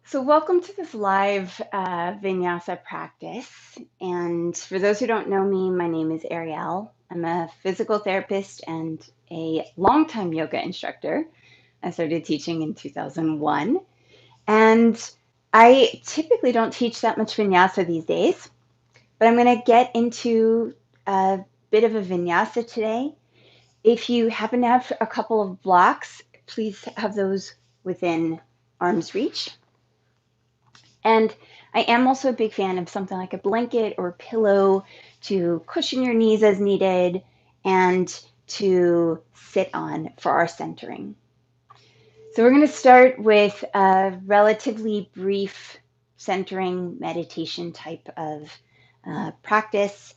So welcome to this live vinyasa practice. And for those who don't know me, my name is Ariele. I'm a physical therapist and a longtime yoga instructor. I started teaching in 2001. And I typically don't teach that much vinyasa these days, but I'm going to get into a bit of a vinyasa today. If you happen to have a couple of blocks, please have those within arm's reach. And I am also a big fan of something like a blanket or a pillow to cushion your knees as needed and to sit on for our centering. So we're going to start with a relatively brief centering meditation type of practice.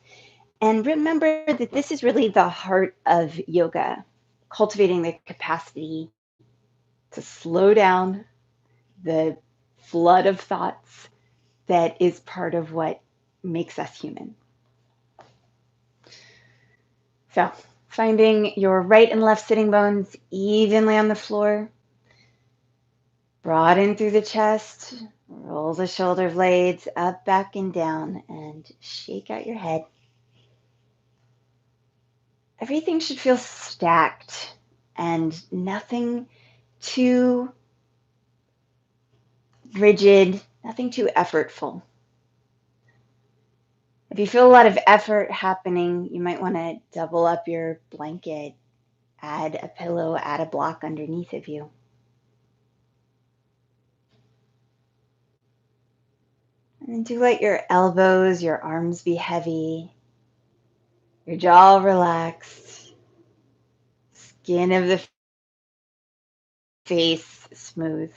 And remember that this is really the heart of yoga, cultivating the capacity to slow down the flood of thoughts that is part of what makes us human. So, finding your right and left sitting bones evenly on the floor. Broaden through the chest. Roll the shoulder blades up, back, and down, and shake out your head. Everything should feel stacked and nothing too rigid, nothing too effortful. If you feel a lot of effort happening, you might want to double up your blanket, add a pillow, add a block underneath of you. And then do let your elbows, your arms be heavy, your jaw relaxed, skin of the face smooth.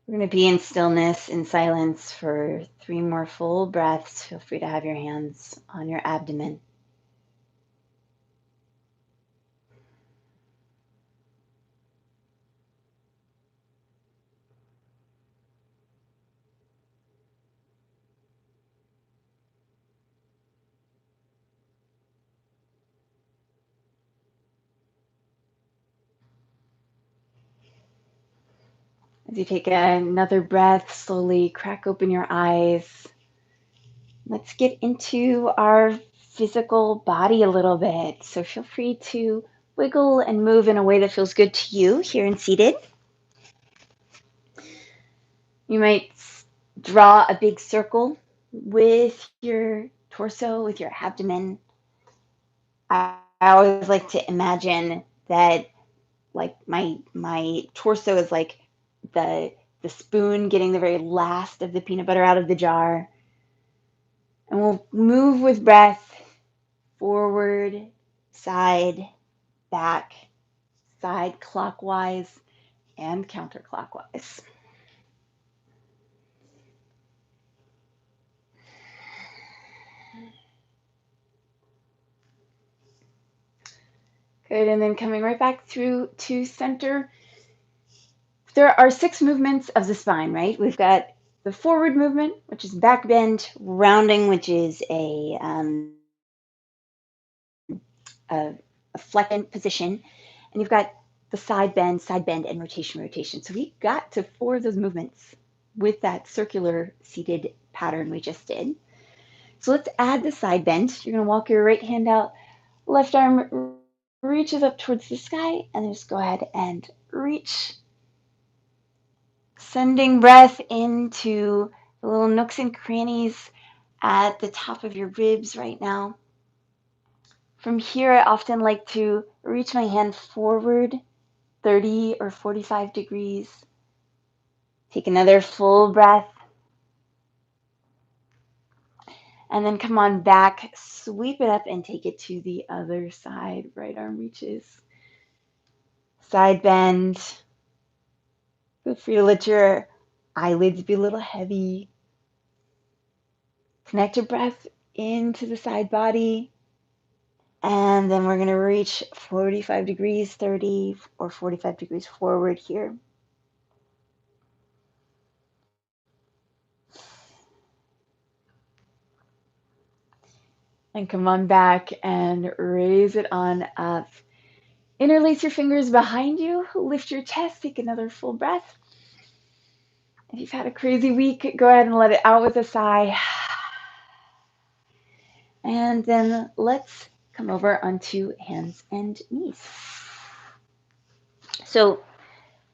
We're going to be in stillness, in silence for 3 more full breaths. Feel free to have your hands on your abdomen. As you take another breath, slowly crack open your eyes. Let's get into our physical body a little bit. So feel free to wiggle and move in a way that feels good to you here and seated. You might draw a big circle with your torso, with your abdomen. I always like to imagine that like my torso is like the spoon getting the very last of the peanut butter out of the jar. And we'll move with breath forward, side, back, side clockwise and counterclockwise. Good, and then coming right back through to center. There are 6 movements of the spine, right? We've got the forward movement, which is back bend, rounding, which is a flexion position, and you've got the side bend, and rotation, rotation. So we got to 4 of those movements with that circular seated pattern we just did. So let's add the side bend. You're going to walk your right hand out, left arm reaches up towards the sky, and then just go ahead and reach. Sending breath into the little nooks and crannies at the top of your ribs right now. From here, I often like to reach my hand forward 30 or 45 degrees. Take another full breath. And then come on back, sweep it up and take it to the other side. Right arm reaches. Side bend. Feel free to let your eyelids be a little heavy. Connect your breath into the side body. And then we're going to reach 45 degrees, 30 or 45 degrees forward here. And come on back and raise it on up. Interlace your fingers behind you, lift your chest, take another full breath. If you've had a crazy week, go ahead and let it out with a sigh. And then let's come over onto hands and knees. So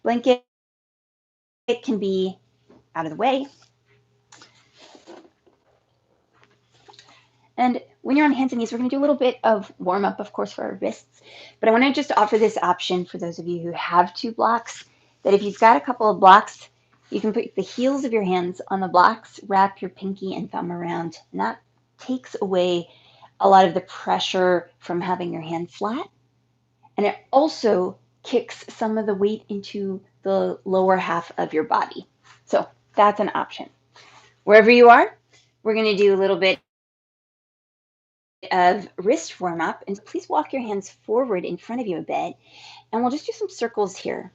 blanket can be out of the way. And when you're on hands and knees, we're going to do a little bit of warm up, of course, for our wrists. But I want to just offer this option for those of you who have two blocks, that if you've got a couple of blocks, you can put the heels of your hands on the blocks, wrap your pinky and thumb around, and that takes away a lot of the pressure from having your hand flat. And it also kicks some of the weight into the lower half of your body. So that's an option. Wherever you are, we're going to do a little bit of wrist warm up. And please walk your hands forward in front of you a bit. And we'll just do some circles here.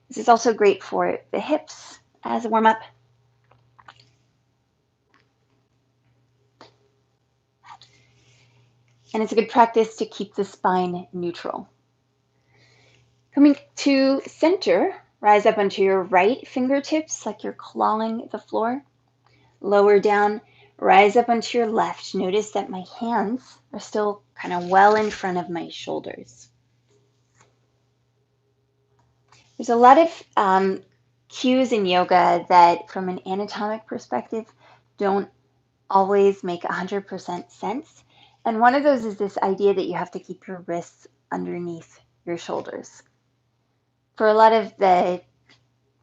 This is also great for the hips as a warm up. And it's a good practice to keep the spine neutral. Coming to center, rise up onto your right fingertips like you're clawing the floor. Lower down, rise up onto your left. Notice that my hands are still kind of well in front of my shoulders. There's a lot of cues in yoga that, from an anatomic perspective, don't always make 100% sense. And one of those is this idea that you have to keep your wrists underneath your shoulders. For a lot of the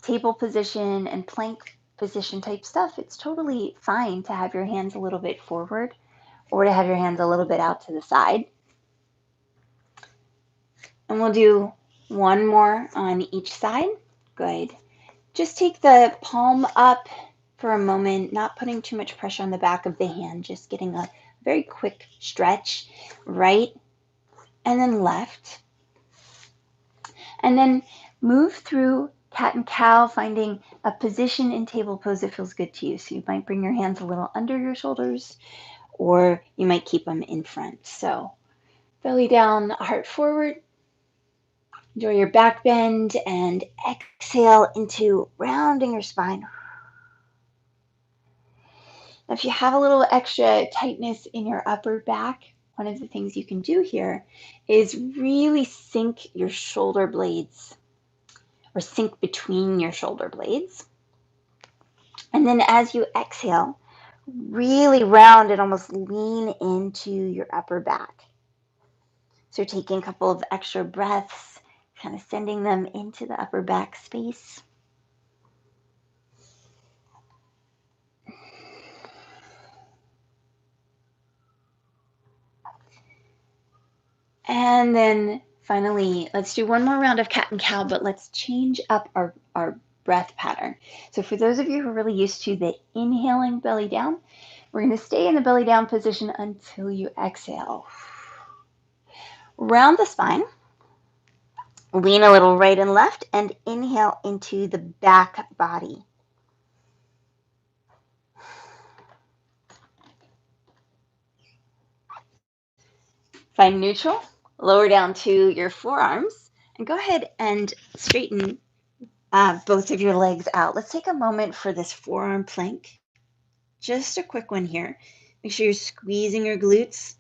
table position and plank position type stuff, it's totally fine to have your hands a little bit forward or to have your hands a little bit out to the side. And we'll do one more on each side. Good. Just take the palm up for a moment, not putting too much pressure on the back of the hand, just getting a very quick stretch, right and then left. And then move through cat and cow, finding a position in table pose that feels good to you. So you might bring your hands a little under your shoulders, or you might keep them in front. So belly down, heart forward. Enjoy your back bend and exhale into rounding your spine. Now, if you have a little extra tightness in your upper back, one of the things you can do here is really sink your shoulder blades, or sink between your shoulder blades. And then as you exhale, really round and almost lean into your upper back. So you're taking a couple of extra breaths, kind of sending them into the upper back space. And then finally, let's do one more round of cat and cow, but let's change up our breath pattern. So for those of you who are really used to the inhaling belly down, we're going to stay in the belly down position until you exhale. Round the spine, lean a little right and left, and inhale into the back body. Find neutral, lower down to your forearms, and go ahead and straighten both of your legs out. Let's take a moment for this forearm plank. Just a quick one here. Make sure you're squeezing your glutes,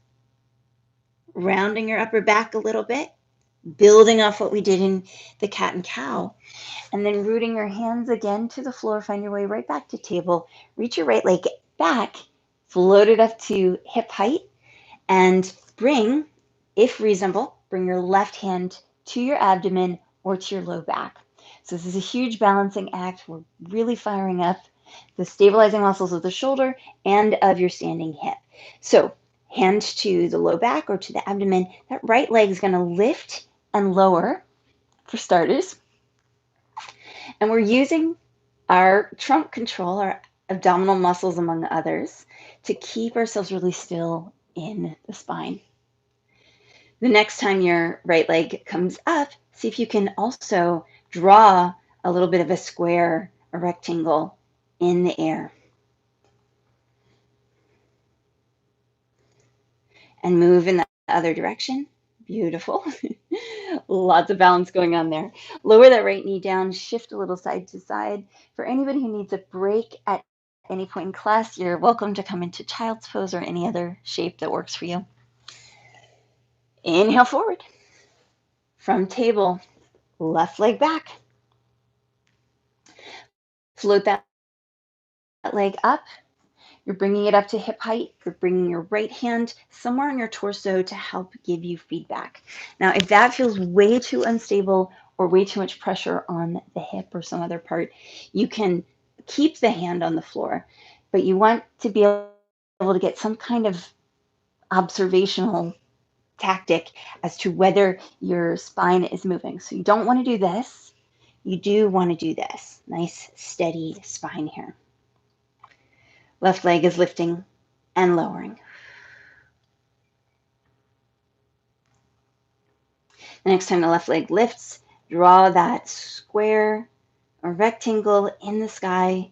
rounding your upper back a little bit, building off what we did in the cat and cow, and then rooting your hands again to the floor. Find your way right back to table. Reach your right leg back, float it up to hip height, and bring, if reasonable, bring your left hand to your abdomen or to your low back. So this is a huge balancing act. We're really firing up the stabilizing muscles of the shoulder and of your standing hip. So hand to the low back or to the abdomen. That right leg is going to lift and lower for starters. And we're using our trunk control, our abdominal muscles among others, to keep ourselves really still in the spine. The next time your right leg comes up, see if you can also draw a little bit of a square, a rectangle in the air. and move in the other direction. Beautiful. Lots of balance going on there. Lower that right knee down, shift a little side to side. For anybody who needs a break at any point in class, you're welcome to come into child's pose or any other shape that works for you. Inhale forward. From table, left leg back. Float that leg up. You're bringing it up to hip height. You're bringing your right hand somewhere on your torso to help give you feedback. Now, if that feels way too unstable or way too much pressure on the hip or some other part, you can keep the hand on the floor, but you want to be able to get some kind of observational tactic as to whether your spine is moving. So you don't want to do this. You do want to do this. Nice, steady spine here. Left leg is lifting and lowering. The next time the left leg lifts, draw that square or rectangle in the sky.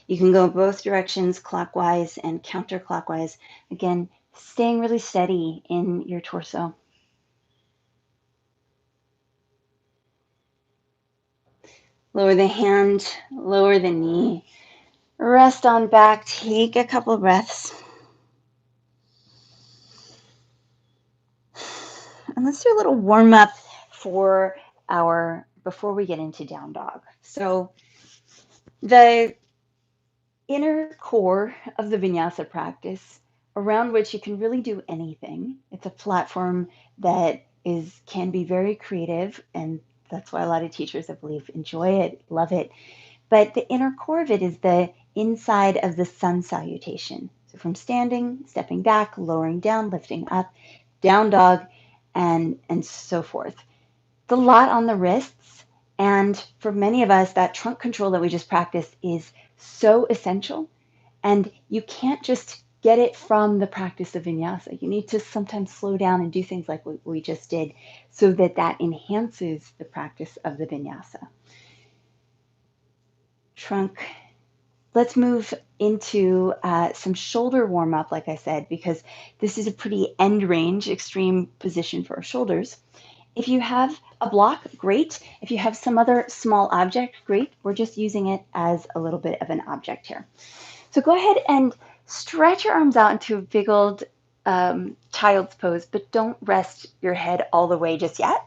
You can go both directions, clockwise and counterclockwise. Again, staying really steady in your torso. Lower the hand, lower the knee. Rest on back, take a couple breaths. And let's do a little warm up for before we get into down dog. So the inner core of the vinyasa practice, around which you can really do anything. It's a platform that can be very creative, and that's why a lot of teachers, I believe, enjoy it, love it. But the inner core of it is the inside of the sun salutation. So from standing, stepping back, lowering down, lifting up, down dog, and so forth. It's a lot on the wrists, and for many of us, that trunk control that we just practiced is so essential, and you can't just get it from the practice of vinyasa. You need to sometimes slow down and do things like what we just did so that enhances the practice of the vinyasa. Trunk. Let's move into some shoulder warm up, like I said, because this is a pretty end range, extreme position for our shoulders. If you have a block, great. If you have some other small object, great. We're just using it as a little bit of an object here. So go ahead and stretch your arms out into a big old child's pose, but don't rest your head all the way just yet.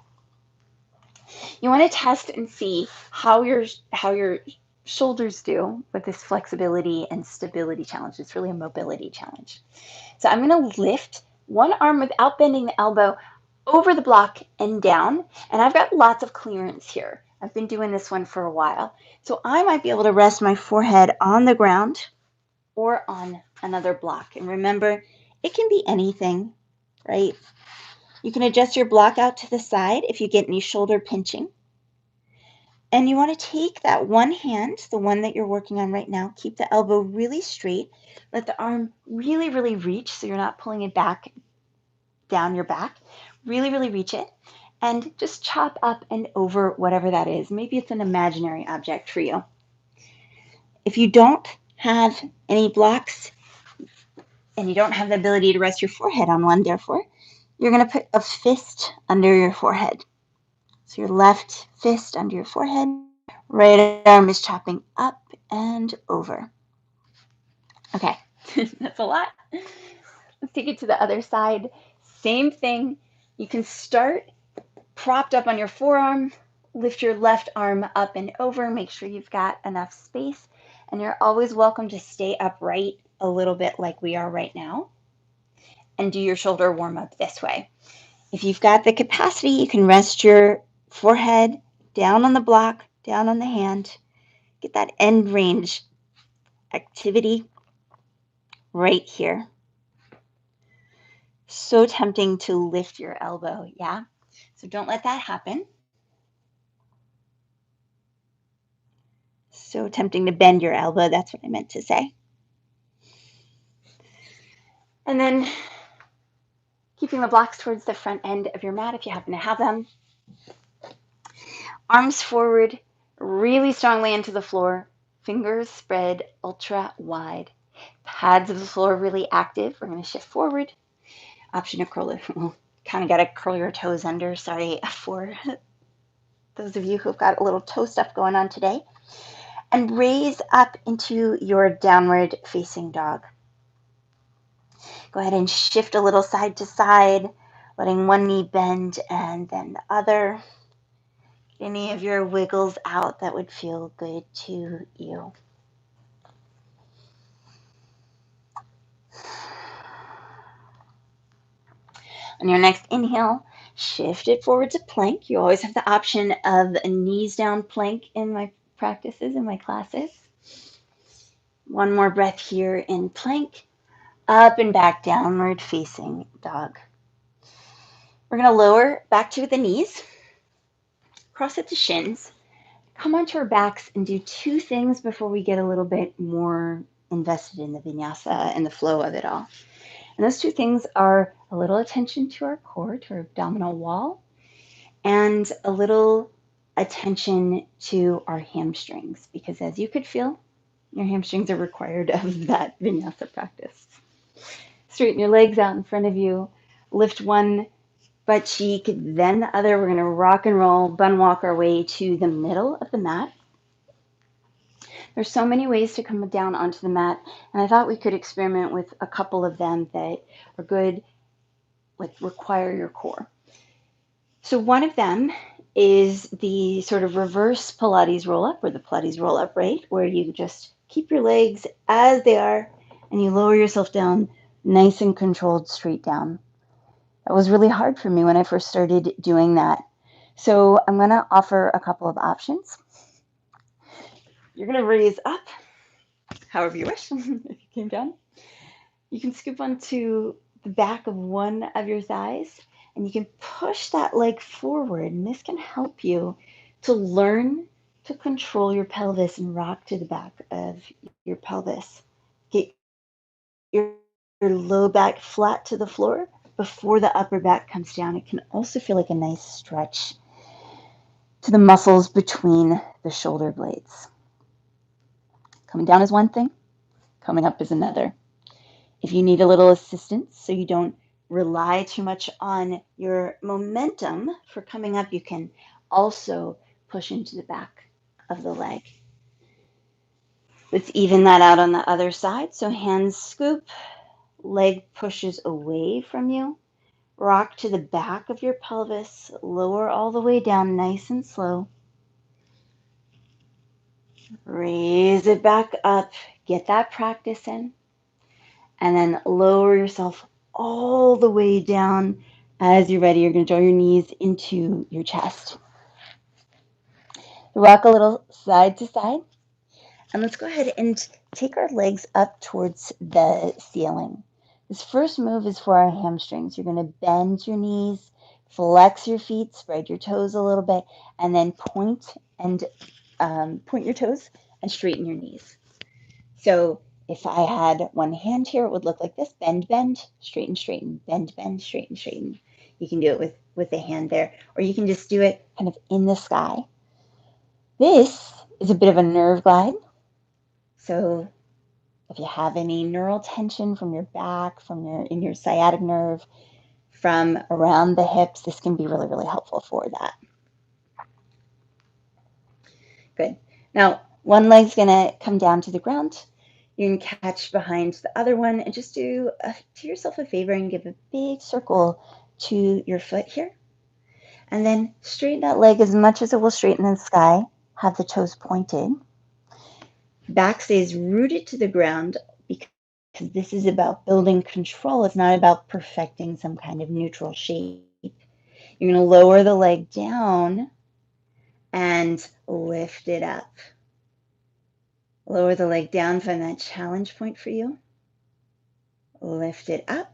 You want to test and see how your shoulders do with this flexibility and stability challenge. It's really a mobility challenge. So I'm going to lift one arm without bending the elbow over the block and down. And I've got lots of clearance here. I've been doing this one for a while. So I might be able to rest my forehead on the ground or on another block. And remember, it can be anything, right? You can adjust your block out to the side if you get any shoulder pinching. And you want to take that one hand, the one that you're working on right now, keep the elbow really straight. Let the arm really, really reach so you're not pulling it back down your back. Really, really reach it. And just chop up and over whatever that is. Maybe it's an imaginary object for you. If you don't have any blocks and you don't have the ability to rest your forehead on one, therefore, you're going to put a fist under your forehead. So your left fist under your forehead. Right arm is chopping up and over. Okay, that's a lot. Let's take it to the other side. Same thing. You can start propped up on your forearm, lift your left arm up and over, make sure you've got enough space, and you're always welcome to stay upright a little bit like we are right now, and do your shoulder warm up this way. If you've got the capacity, you can rest your forehead down on the block, down on the hand. Get that end range activity right here. So tempting to lift your elbow, yeah? So don't let that happen. So tempting to bend your elbow, that's what I meant to say. And then keeping the blocks towards the front end of your mat if you happen to have them. Arms forward, really strongly into the floor. Fingers spread ultra wide. Pads of the floor really active. We're going to shift forward. option to curl it. Well, kind of got to curl your toes under. Sorry for those of you who've got a little toe stuff going on today. And raise up into your downward facing dog. Go ahead and shift a little side to side, letting one knee bend and then the other. Any of your wiggles out that would feel good to you. On your next inhale, shift it forward to plank. You always have the option of a knees down plank in my practices, in my classes. One more breath here in plank. Up and back, downward facing dog. We're going to lower back to the knees, cross at the shins, come onto our backs and do two things before we get a little bit more invested in the vinyasa and the flow of it all. And those two things are a little attention to our core, to our abdominal wall, and a little attention to our hamstrings, because as you could feel, your hamstrings are required of that vinyasa practice. Straighten your legs out in front of you, lift one butt cheek, then the other. We're going to rock and roll, bun walk our way to the middle of the mat. There's so many ways to come down onto the mat, and I thought we could experiment with a couple of them that are good, like require your core. So one of them is the sort of reverse Pilates roll up, or the Pilates roll up, right? Where you just keep your legs as they are and you lower yourself down nice and controlled straight down. That was really hard for me when I first started doing that. So I'm going to offer a couple of options. You're going to raise up, however you wish, if you came down. You can scoop onto the back of one of your thighs, and you can push that leg forward, and this can help you to learn to control your pelvis and rock to the back of your pelvis. Get your low back flat to the floor before the upper back comes down. It can also feel like a nice stretch to the muscles between the shoulder blades. Coming down is one thing, coming up is another. If you need a little assistance so you don't rely too much on your momentum for coming up, you can also push into the back of the leg. Let's even that out on the other side. So hands scoop, leg pushes away from you, rock to the back of your pelvis, lower all the way down nice and slow. Raise it back up, get that practice in, and then lower yourself all the way down. As you're ready, you're going to draw your knees into your chest. Rock a little side to side. And let's go ahead and take our legs up towards the ceiling. This first move is for our hamstrings. You're going to bend your knees, flex your feet, spread your toes a little bit, and then point your toes and straighten your knees. So if I had one hand here, it would look like this: bend, bend, straighten, straighten, bend, bend, straighten, straighten. You can do it with a hand there, or you can just do it kind of in the sky. This is a bit of a nerve glide. So if you have any neural tension from your back, in your sciatic nerve, from around the hips, this can be really, really helpful for that. Good. Now, one leg's going to come down to the ground. You can catch behind the other one and just do yourself a favor and give a big circle to your foot here. And then straighten that leg as much as it will straighten in the sky. Have the toes pointed. Back stays rooted to the ground because this is about building control. It's not about perfecting some kind of neutral shape. You're going to lower the leg down and lift it up. Lower the leg down, find that challenge point for you. Lift it up.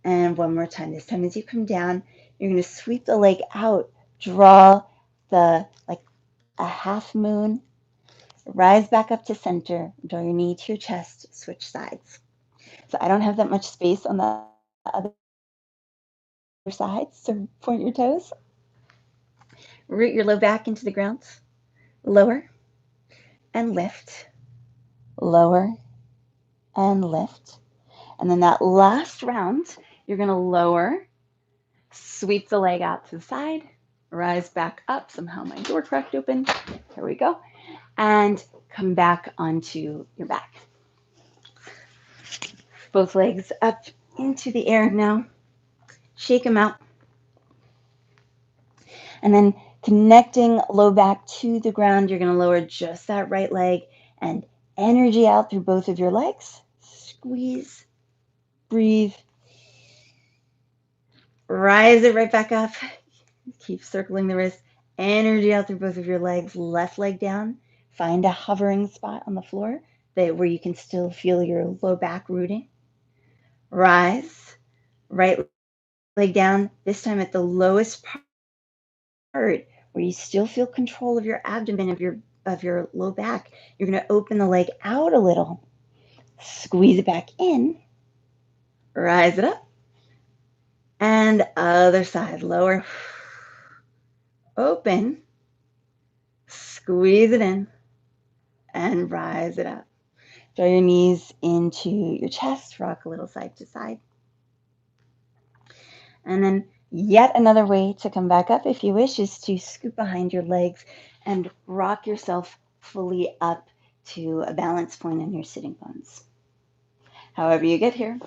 And one more time. This time as you come down, you're going to sweep the leg out. Draw like a half moon. Rise back up to center. Draw your knee to your chest. Switch sides. So I don't have that much space on the other side, so point your toes. Root your low back into the ground. Lower and lift. Lower and lift. And then that last round, you're going to lower, sweep the leg out to the side, rise back up. Somehow my door cracked open. Here we go. And come back onto your back. Both legs up into the air now. Shake them out. And then connecting low back to the ground, you're going to lower just that right leg and energy out through both of your legs. Squeeze, breathe, rise it right back up. Keep circling the wrist. Energy out through both of your legs. Left leg down. Find a hovering spot on the floor where you can still feel your low back rooting. Rise. Right leg down. This time at the lowest part where you still feel control of your abdomen, of your low back. You're going to open the leg out a little. Squeeze it back in. Rise it up. And other side. Lower. Open. Squeeze it in. And rise it up. Draw your knees into your chest, rock a little side to side. And then yet another way to come back up, if you wish, is to scoop behind your legs and rock yourself fully up to a balance point on your sitting bones. However you get here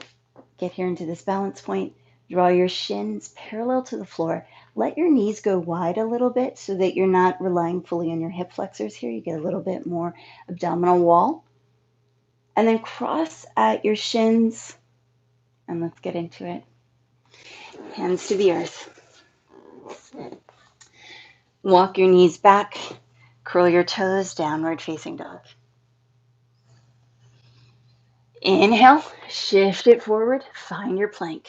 into this balance point, draw your shins parallel to the floor. Let your knees go wide a little bit so that you're not relying fully on your hip flexors here. You get a little bit more abdominal wall. And then cross at your shins, and let's get into it. Hands to the earth. Walk your knees back, curl your toes, downward facing dog. Inhale, shift it forward, find your plank.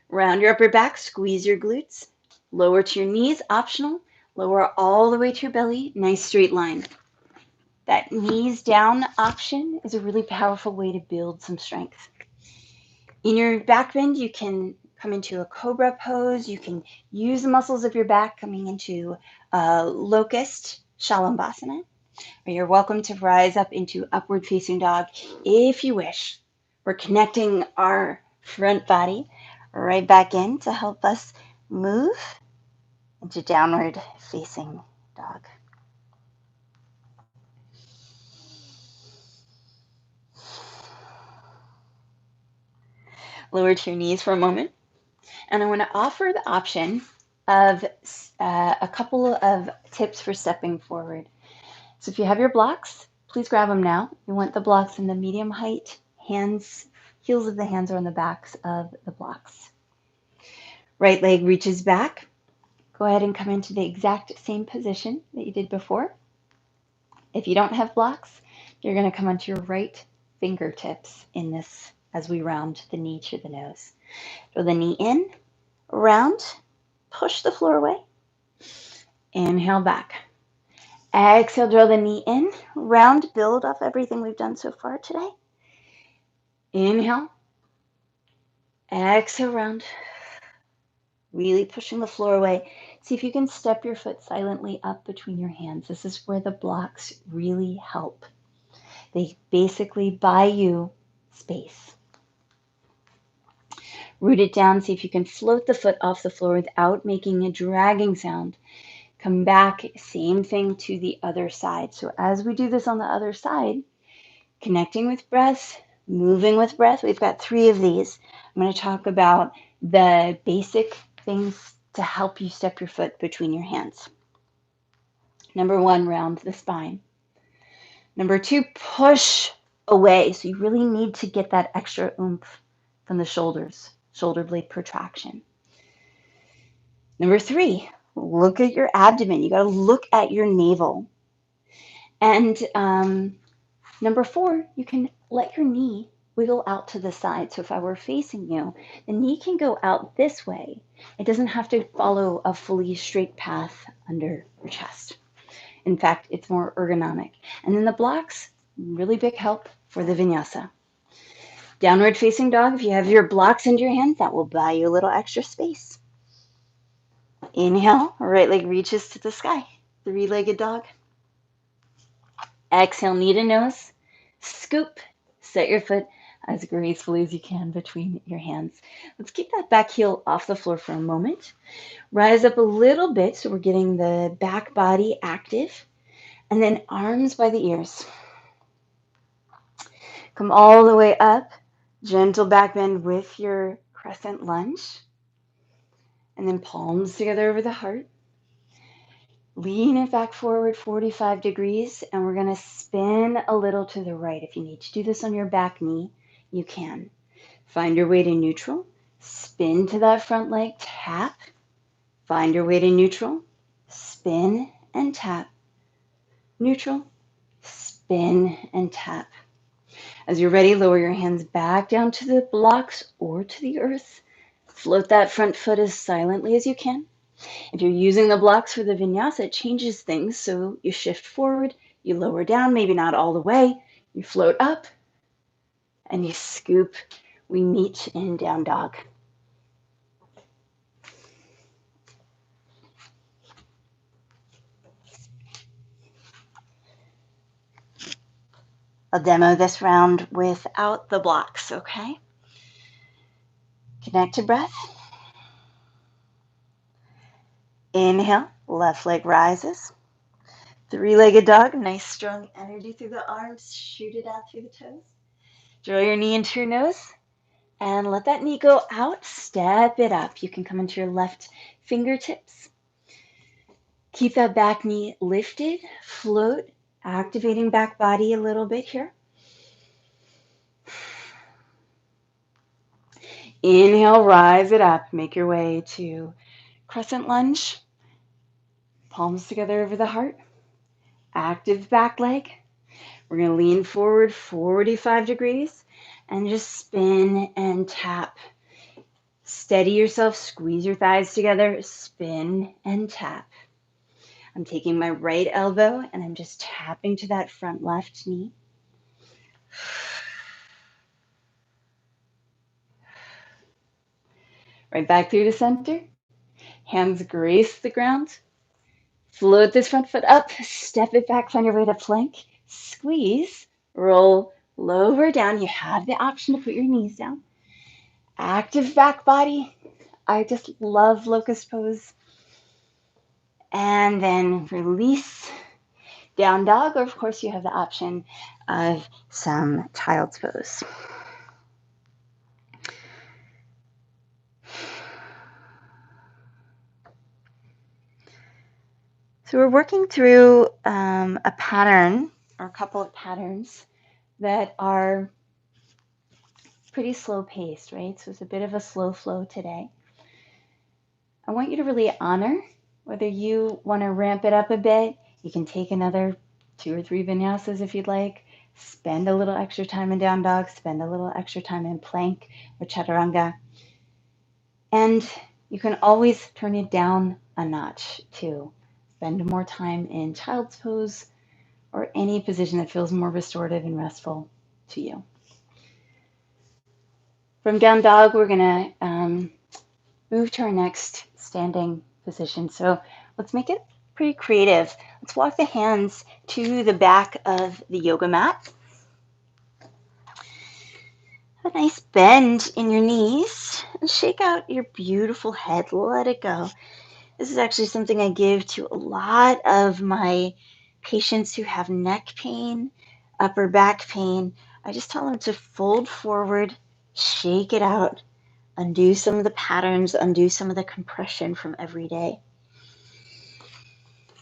Round your upper back, squeeze your glutes, lower to your knees, optional, lower all the way to your belly, nice straight line. That knees down option is a really powerful way to build some strength. In your back bend, you can come into a cobra pose. You can use the muscles of your back coming into locust shalambhasana. Or you're welcome to rise up into upward facing dog if you wish. We're connecting our front body right back in to help us move into downward facing dog. Lower to your knees for a moment. And I want to offer the option of a couple of tips for stepping forward. So if you have your blocks, please grab them now. You want the blocks in the medium height. Hands, heels of the hands are on the backs of the blocks. Right leg reaches back. Go ahead and come into the exact same position that you did before. If you don't have blocks, you're going to come onto your right fingertips in this as we round the knee to the nose. Throw the knee in, round, push the floor away. Inhale back. Exhale, draw the knee in, round, build off everything we've done so far today. Inhale. Exhale, round. Really pushing the floor away. See if you can step your foot silently up between your hands. This is where the blocks really help. They basically buy you space. Root it down. See if you can float the foot off the floor without making a dragging sound. Come back, same thing to the other side. So as we do this on the other side, connecting with breath, moving with breath, we've got 3 of these. I'm going to talk about the basic things to help you step your foot between your hands. Number 1, round the spine. Number 2, push away. So you really need to get that extra oomph from the shoulders, shoulder blade protraction. Number 3, look at your abdomen. You got to look at your navel. And number 4, you can let your knee wiggle out to the side. So if I were facing you, the knee can go out this way. It doesn't have to follow a fully straight path under your chest. In fact, it's more ergonomic. And then the blocks, really big help for the vinyasa. Downward facing dog, if you have your blocks in your hands, that will buy you a little extra space. Inhale, right leg reaches to the sky. 3-legged dog. Exhale, knee to nose. Scoop. Set your foot as gracefully as you can between your hands. Let's keep that back heel off the floor for a moment. Rise up a little bit so we're getting the back body active. And then arms by the ears. Come all the way up. Gentle back bend with your crescent lunge. And then palms together over the heart. Lean it back forward 45 degrees, and we're going to spin a little to the right. If you need to do this on your back knee, you can. Find your way to neutral. Spin to that front leg, tap. Find your way to neutral. Spin and tap. Neutral. Spin and tap. As you're ready, lower your hands back down to the blocks or to the earth. Float that front foot as silently as you can. If you're using the blocks for the vinyasa, it changes things. So you shift forward, you lower down, maybe not all the way. You float up and you scoop. We meet in down dog. I'll demo this round without the blocks, okay? Connect to breath. Inhale, left leg rises. Three-legged dog, nice strong energy through the arms, shoot it out through the toes. Draw your knee into your nose and let that knee go out, step it up. You can come into your left fingertips. Keep that back knee lifted, float, activating back body a little bit here. Inhale, rise it up, make your way to crescent lunge. Palms together over the heart. Active back leg. We're going to lean forward 45 degrees and just spin and tap. Steady yourself, squeeze your thighs together, spin and tap. I'm taking my right elbow and I'm just tapping to that front left knee. Right back through to center. Hands grace the ground. Float this front foot up, step it back, find your way to plank, squeeze, roll lower down. You have the option to put your knees down. Active back body. I just love locust pose. And then release, down dog, or of course you have the option of some child's pose. So we're working through a pattern or a couple of patterns that are pretty slow paced, right? So it's a bit of a slow flow today. I want you to really honor whether you want to ramp it up a bit. You can take another 2 or 3 vinyasas if you'd like. Spend a little extra time in down dog, spend a little extra time in plank or chaturanga. And you can always turn it down a notch too. Spend more time in child's pose or any position that feels more restorative and restful to you. From down dog, we're going to move to our next standing position. So let's make it pretty creative. Let's walk the hands to the back of the yoga mat. Have a nice bend in your knees and shake out your beautiful head. Let it go. This is actually something I give to a lot of my patients who have neck pain, upper back pain. I just tell them to fold forward, shake it out, undo some of the patterns, undo some of the compression from every day.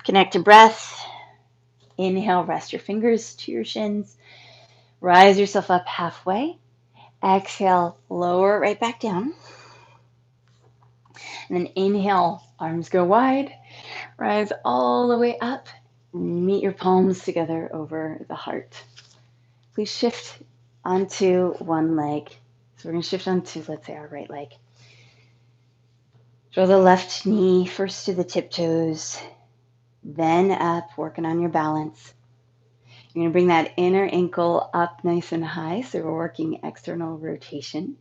Connect to breath. Inhale, rest your fingers to your shins. Rise yourself up halfway. Exhale, lower right back down. And then inhale, arms go wide. Rise all the way up. Meet your palms together over the heart. Please shift onto one leg. So we're going to shift onto, let's say, our right leg. Draw the left knee first to the tiptoes, then up, working on your balance. You're going to bring that inner ankle up nice and high, so we're working external rotation.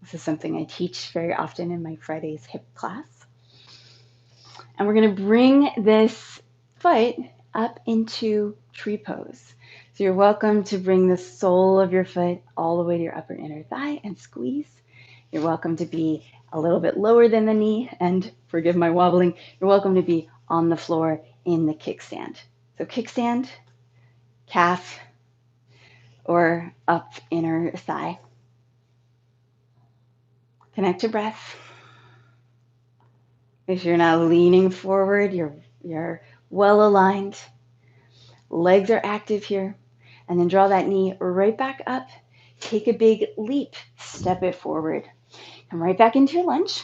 This is something I teach very often in my Fridays hip class. And we're going to bring this foot up into tree pose. So you're welcome to bring the sole of your foot all the way to your upper inner thigh and squeeze. You're welcome to be a little bit lower than the knee, and forgive my wobbling, you're welcome to be on the floor in the kickstand. So kickstand, calf, or up inner thigh. Connect to breath. If you're now leaning forward, you're well aligned. Legs are active here. And then draw that knee right back up. Take a big leap. Step it forward. Come right back into your lunge.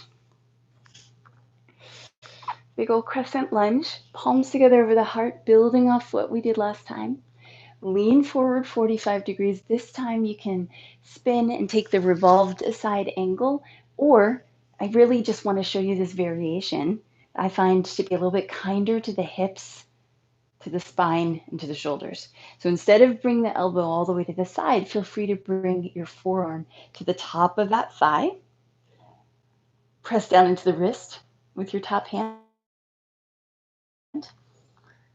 Big old crescent lunge. Palms together over the heart, building off what we did last time. Lean forward 45 degrees. This time you can spin and take the revolved side angle, or I really just want to show you this variation. I find to be a little bit kinder to the hips, to the spine, and to the shoulders. So instead of bringing the elbow all the way to the side, feel free to bring your forearm to the top of that thigh. Press down into the wrist with your top hand.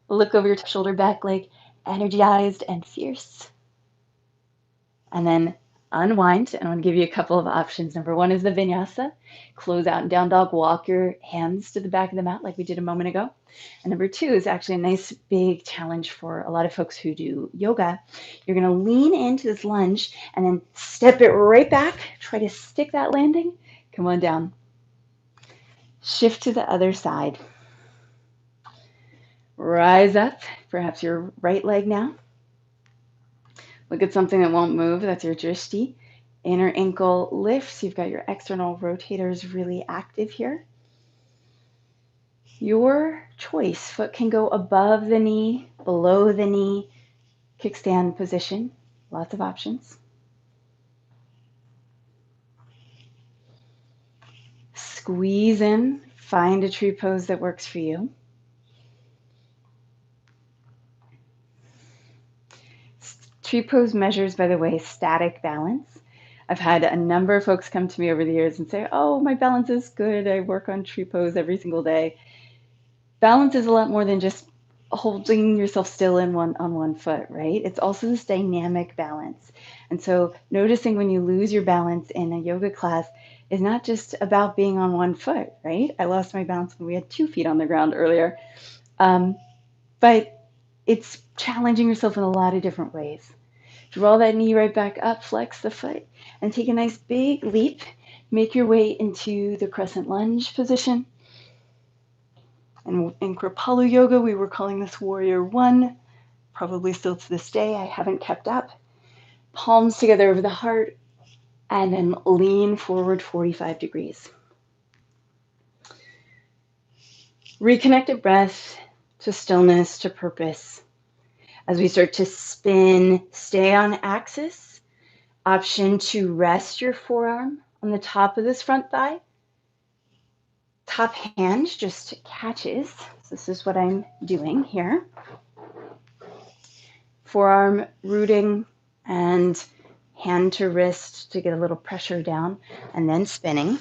Look over your shoulder, back leg, energized and fierce. And then unwind. And I'm going to give you a couple of options. Number one is the vinyasa. Close out and down dog. Walk your hands to the back of the mat like we did a moment ago. And number two is actually a nice big challenge for a lot of folks who do yoga. You're going to lean into this lunge and then step it right back. Try to stick that landing. Come on down. Shift to the other side. Rise up. Perhaps your right leg now. Look at something that won't move. That's your drishti. Inner ankle lifts. You've got your external rotators really active here. Your choice. Foot can go above the knee, below the knee, kickstand position. Lots of options. Squeeze in. Find a tree pose that works for you. Tree pose measures, by the way, static balance. I've had a number of folks come to me over the years and say, oh, my balance is good. I work on tree pose every single day. Balance is a lot more than just holding yourself still on one foot, right? It's also this dynamic balance. And so noticing when you lose your balance in a yoga class is not just about being on one foot, right? I lost my balance when we had 2 feet on the ground earlier. But it's challenging yourself in a lot of different ways. Draw that knee right back up, flex the foot, and take a nice big leap. Make your way into the crescent lunge position. And in Kripalu Yoga, we were calling this Warrior One, probably still to this day. I haven't kept up. Palms together over the heart, and then lean forward 45 degrees. Reconnect to breath, to stillness, to purpose. As we start to spin, stay on axis. Option to rest your forearm on the top of this front thigh. Top hand just catches. So this is what I'm doing here. Forearm rooting and hand to wrist to get a little pressure down, and then spinning.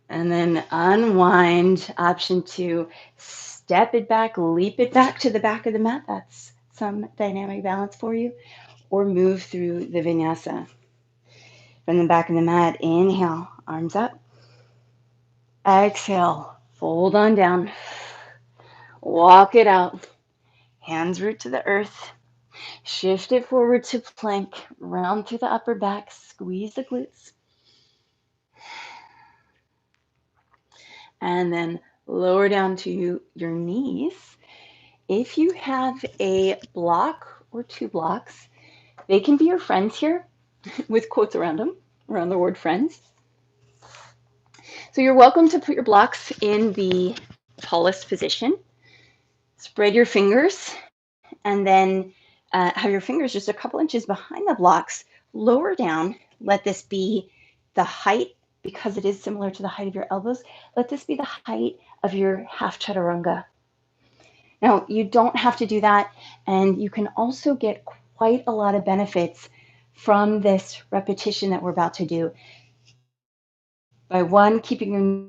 And then unwind. Option to step it back, leap it back to the back of the mat. That's some dynamic balance for you. Or move through the vinyasa. From the back of the mat, inhale, arms up. Exhale, fold on down. Walk it out. Hands root to the earth. Shift it forward to plank. Round through the upper back. Squeeze the glutes. And then lower down to your knees. If you have a block or 2 blocks, they can be your friends here with quotes around them, around the word friends. So you're welcome to put your blocks in the tallest position. Spread your fingers and then have your fingers just a couple inches behind the blocks. Lower down. Let this be the height, because it is similar to the height of your elbows. Let this be the height of your half chaturanga. Now, you don't have to do that, and you can also get quite a lot of benefits from this repetition that we're about to do. By one, keeping your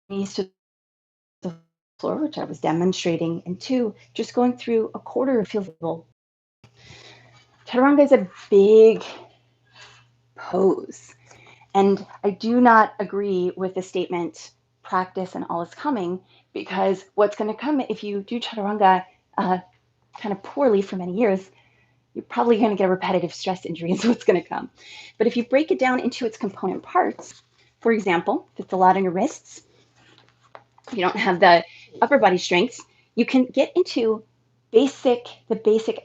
knees to the floor, which I was demonstrating, and 2, just going through a quarter feels able. Chaturanga is a big pose. And I do not agree with the statement, practice and all is coming, because what's going to come if you do Chaturanga kind of poorly for many years, you're probably going to get a repetitive stress injury is what's going to come. But if you break it down into its component parts, for example, if it's a lot on your wrists, you don't have the upper body strength, you can get into the basic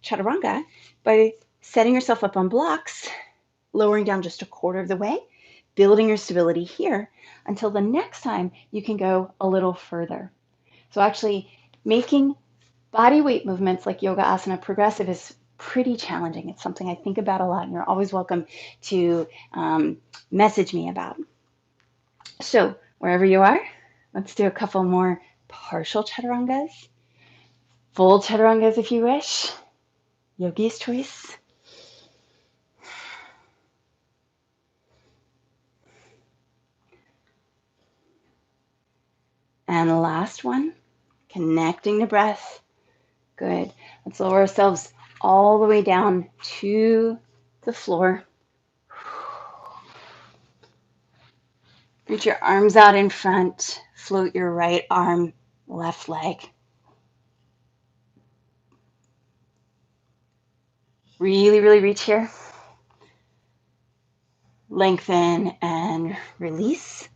Chaturanga by setting yourself up on blocks, lowering down just a quarter of the way, building your stability here until the next time you can go a little further. So actually making body weight movements like yoga asana progressive is pretty challenging. It's something I think about a lot, and you're always welcome to message me about. So wherever you are, let's do a couple more partial chaturangas, full chaturangas if you wish, yogi's choice. And the last one, connecting the breath. Good. Let's lower ourselves all the way down to the floor. Reach your arms out in front. Float your right arm, left leg. Really, really reach here. Lengthen and release.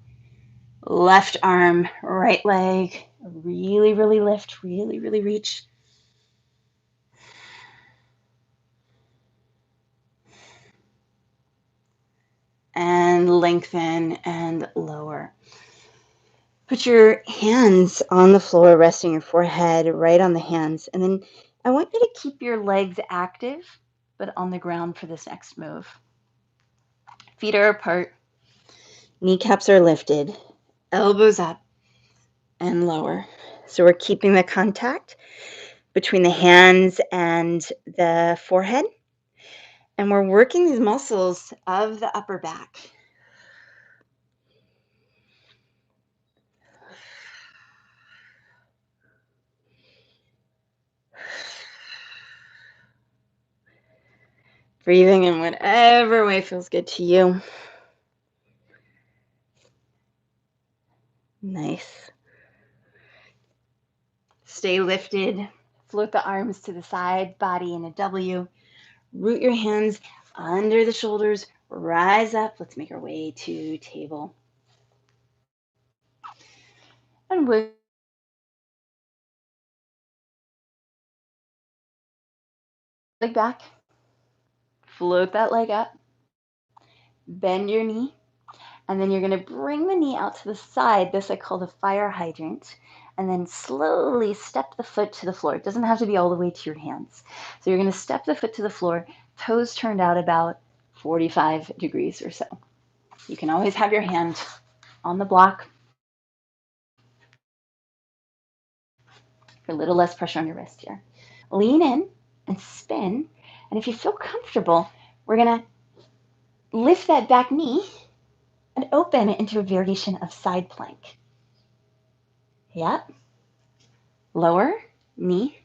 Left arm, right leg. Really, really lift. Really, really reach. And lengthen and lower. Put your hands on the floor, resting your forehead right on the hands. And then I want you to keep your legs active, but on the ground for this next move. Feet are apart. Kneecaps are lifted. Elbows up and lower. So we're keeping the contact between the hands and the forehead. And we're working these muscles of the upper back. Breathing in whatever way feels good to you. Nice. Stay lifted. Float the arms to the side, body in a W. Root your hands under the shoulders. Rise up. Let's make our way to table. And with leg back. Float that leg up. Bend your knee. And then you're going to bring the knee out to the side. This I call the fire hydrant. And then slowly step the foot to the floor. It doesn't have to be all the way to your hands. So you're going to step the foot to the floor, toes turned out about 45 degrees or so. You can always have your hand on the block for a little less pressure on your wrist here. Lean in and spin. And if you feel comfortable, we're going to lift that back knee and open it into a variation of side plank. Yep. Lower knee,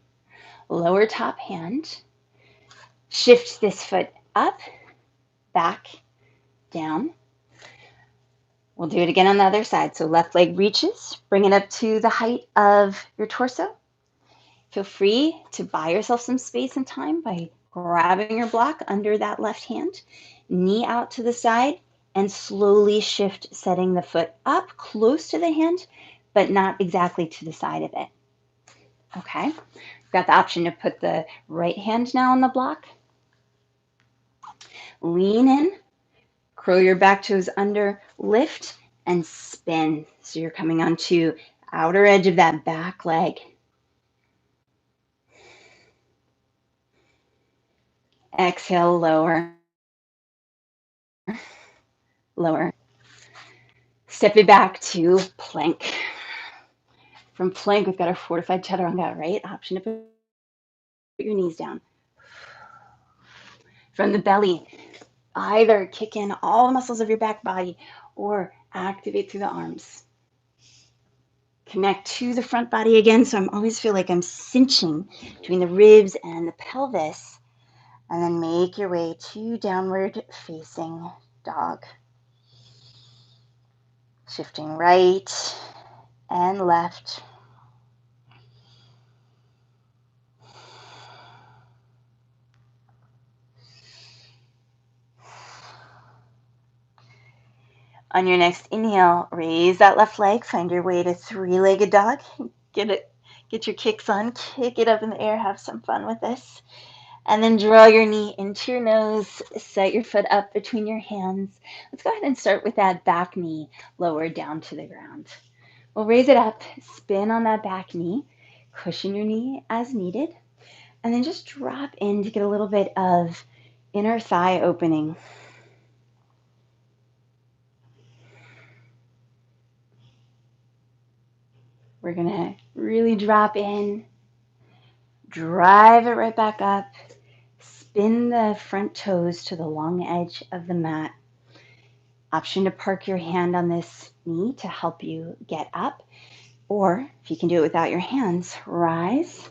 lower top hand. Shift this foot up, back, down. We'll do it again on the other side. So left leg reaches, bring it up to the height of your torso. Feel free to buy yourself some space and time by grabbing your block under that left hand, knee out to the side, and slowly shift, setting the foot up close to the hand, but not exactly to the side of it. Okay, we've got the option to put the right hand now on the block. Lean in, curl your back toes under, lift, and spin. So you're coming onto outer edge of that back leg. Exhale, lower. Lower. Step it back to plank. From plank, we've got our fortified chaturanga, right? Option to put your knees down. From the belly, either kick in all the muscles of your back body or activate through the arms. Connect to the front body again. So I'm always feel like I'm cinching between the ribs and the pelvis. And then make your way to downward facing dog. Shifting right and left. On your next inhale, raise that left leg, find your way to three-legged dog. Get your kicks on, kick it up in the air, have some fun with this. And then draw your knee into your nose, set your foot up between your hands. Let's go ahead and start with that back knee lowered down to the ground. We'll raise it up, spin on that back knee, cushion your knee as needed, and then just drop in to get a little bit of inner thigh opening. We're going to really drop in, drive it right back up, spin the front toes to the long edge of the mat. Option to park your hand on this knee to help you get up, or if you can do it without your hands, rise,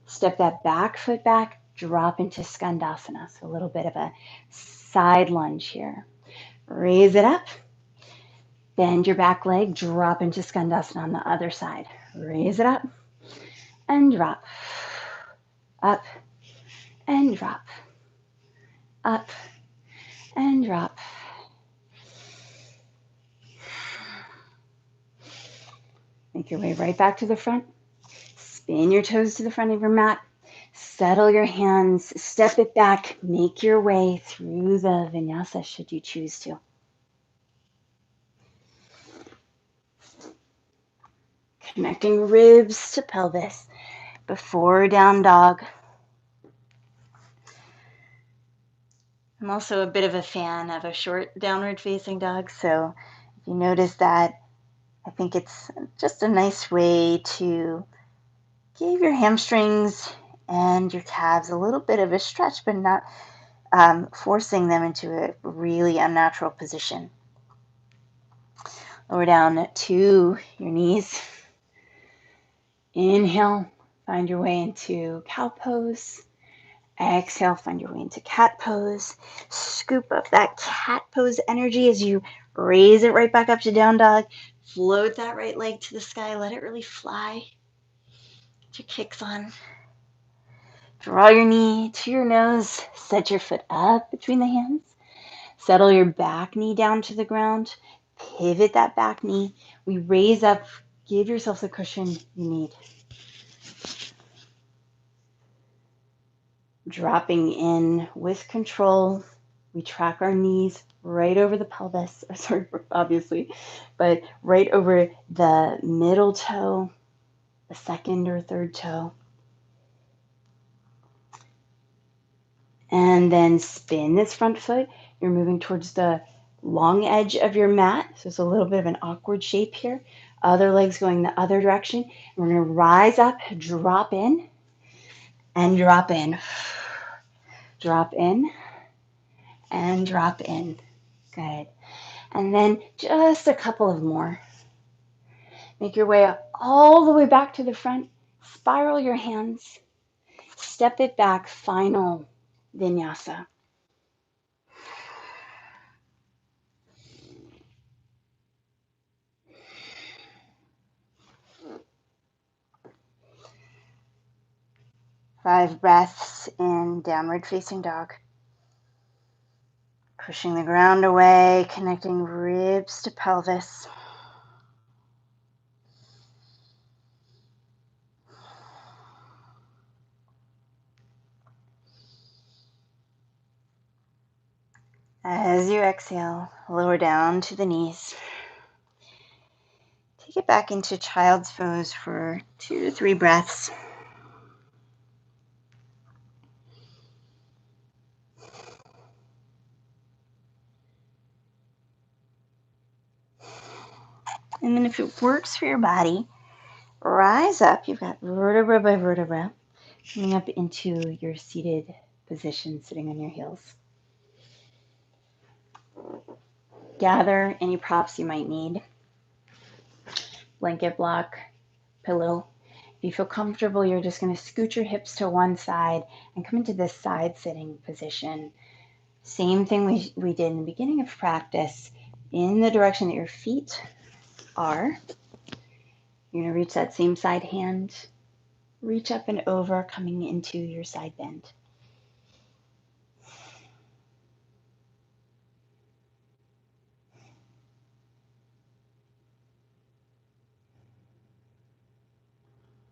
step that back foot back, drop into Skandasana. So a little bit of a side lunge here. Raise it up, bend your back leg, drop into Skandasana on the other side. Raise it up and drop, up and drop, up and drop. Make your way right back to the front. Spin your toes to the front of your mat. Settle your hands, step it back, make your way through the vinyasa should you choose to. Connecting ribs to pelvis before down dog. I'm also a bit of a fan of a short downward facing dog, so if you notice that, I think it's just a nice way to give your hamstrings and your calves a little bit of a stretch, but not forcing them into a really unnatural position. Lower down to your knees. Inhale, find your way into cow pose. Exhale, find your way into cat pose. Scoop up that cat pose energy as you raise it right back up to down dog. Float that right leg to the sky. Let it really fly. Get your kicks on. Draw your knee to your nose. Set your foot up between the hands. Settle your back knee down to the ground. Pivot that back knee. We raise up. Give yourself the cushion you need. Dropping in with control. We track our knees right over the pelvis, sorry, obviously, but right over the middle toe, the second or third toe. And then spin this front foot. You're moving towards the long edge of your mat. So it's a little bit of an awkward shape here. Other legs going the other direction. And we're going to rise up, drop in, and drop in. Drop in, and drop in. Good. And then just a couple of more. Make your way all the way back to the front. Spiral your hands. Step it back. Final vinyasa. Five breaths in downward facing dog. Pushing the ground away, connecting ribs to pelvis. As you exhale, lower down to the knees. Take it back into child's pose for 2 to 3 breaths. And then if it works for your body, rise up. You've got vertebra by vertebra, coming up into your seated position, sitting on your heels. Gather any props you might need. Blanket block, pillow. If you feel comfortable, you're just going to scoot your hips to one side and come into this side sitting position. Same thing we did in the beginning of practice, in the direction that your feet are. You're going to reach that same side hand, reach up and over, coming into your side bend.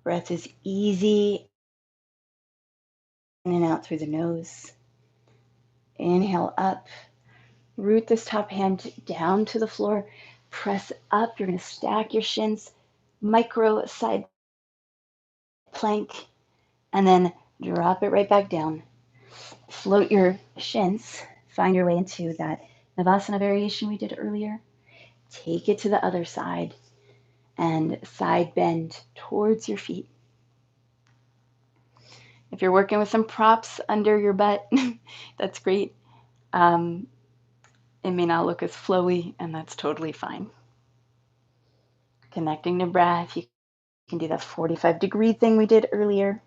Breath is easy, in and out through the nose. Inhale up, root this top hand down to the floor, press up. You're going to stack your shins, micro side plank, and then drop it right back down. Float your shins, find your way into that Savasana variation we did earlier. Take it to the other side and side bend towards your feet. If you're working with some props under your butt, that's great. It may not look as flowy, and that's totally fine. Connecting to breath, you can do that 45-degree thing we did earlier.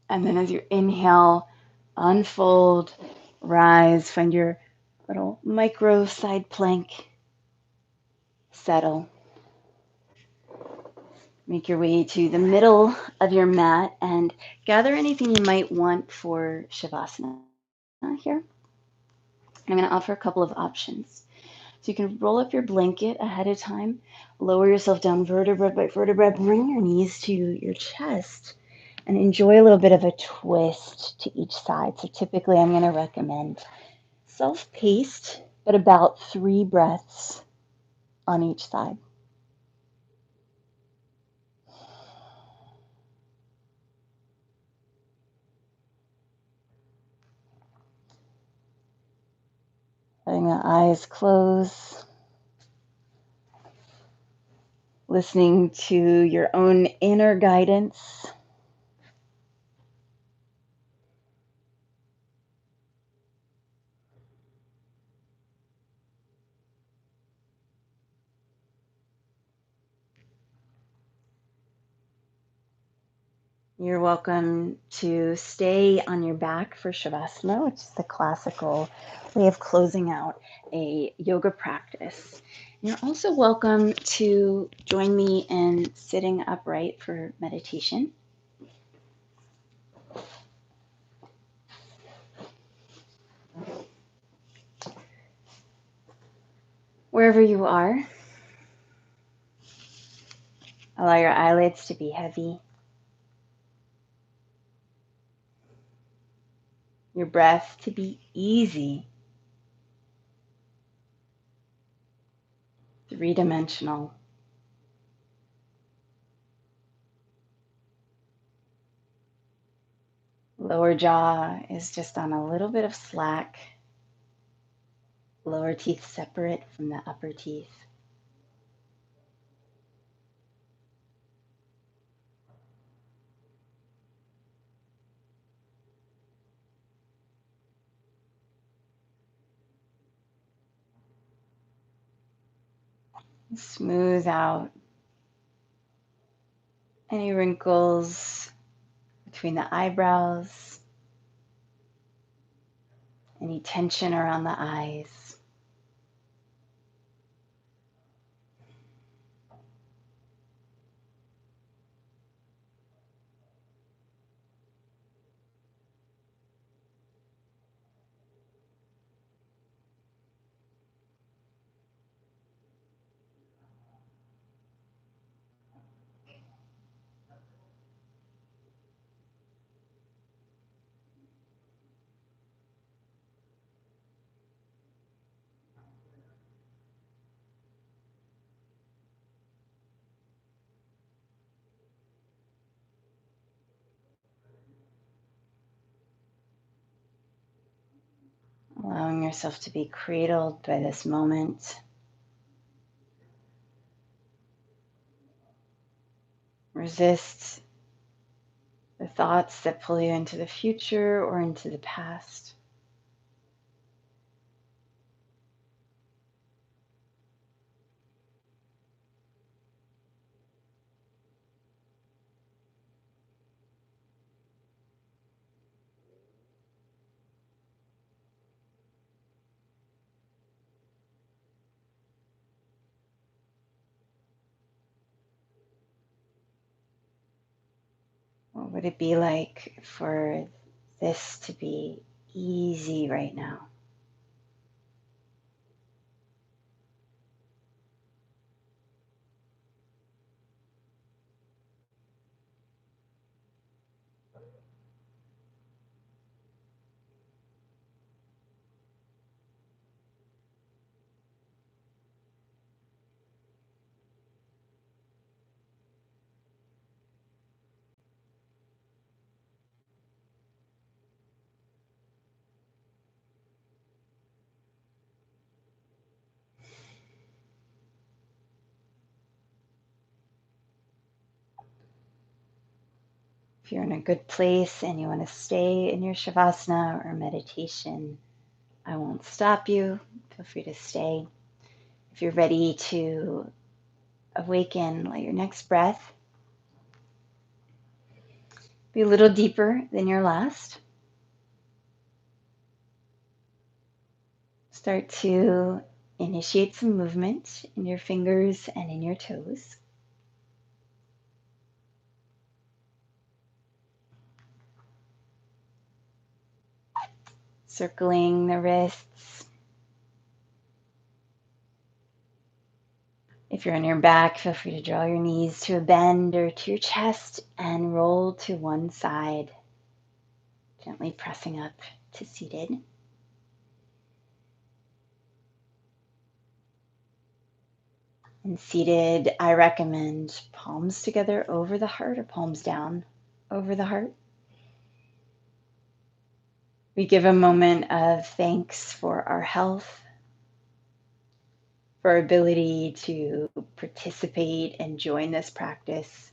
And then as you inhale, unfold, rise, find your little micro side plank, settle. Make your way to the middle of your mat and gather anything you might want for Shavasana here. I'm going to offer a couple of options. So you can roll up your blanket ahead of time, lower yourself down vertebra by vertebra, bring your knees to your chest, and enjoy a little bit of a twist to each side. So typically I'm going to recommend self-paced, but about 3 breaths on each side. Letting the eyes close. Listening to your own inner guidance. You're welcome to stay on your back for Shavasana, which is the classical way of closing out a yoga practice. You're also welcome to join me in sitting upright for meditation. Wherever you are, allow your eyelids to be heavy, your breath to be easy, 3-dimensional. Lower jaw is just on a little bit of slack, lower teeth separate from the upper teeth. Smooth out any wrinkles between the eyebrows, any tension around the eyes. Allowing yourself to be cradled by this moment. Resist the thoughts that pull you into the future or into the past. What would it be like for this to be easy right now? If you're in a good place and you want to stay in your Shavasana or meditation, I won't stop you. Feel free to stay. If you're ready to awaken, let your next breath be a little deeper than your last. Start to initiate some movement in your fingers and in your toes. Circling the wrists. If you're on your back, feel free to draw your knees to a bend or to your chest and roll to one side, gently pressing up to seated. And seated, I recommend palms together over the heart or palms down over the heart. We give a moment of thanks for our health, for our ability to participate and join this practice,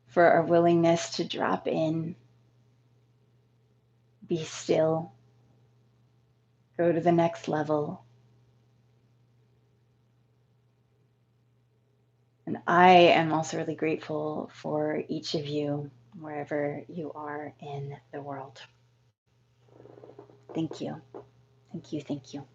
for our willingness to drop in, be still, go to the next level. And I am also really grateful for each of you, wherever you are in the world. Thank you. Thank you. Thank you.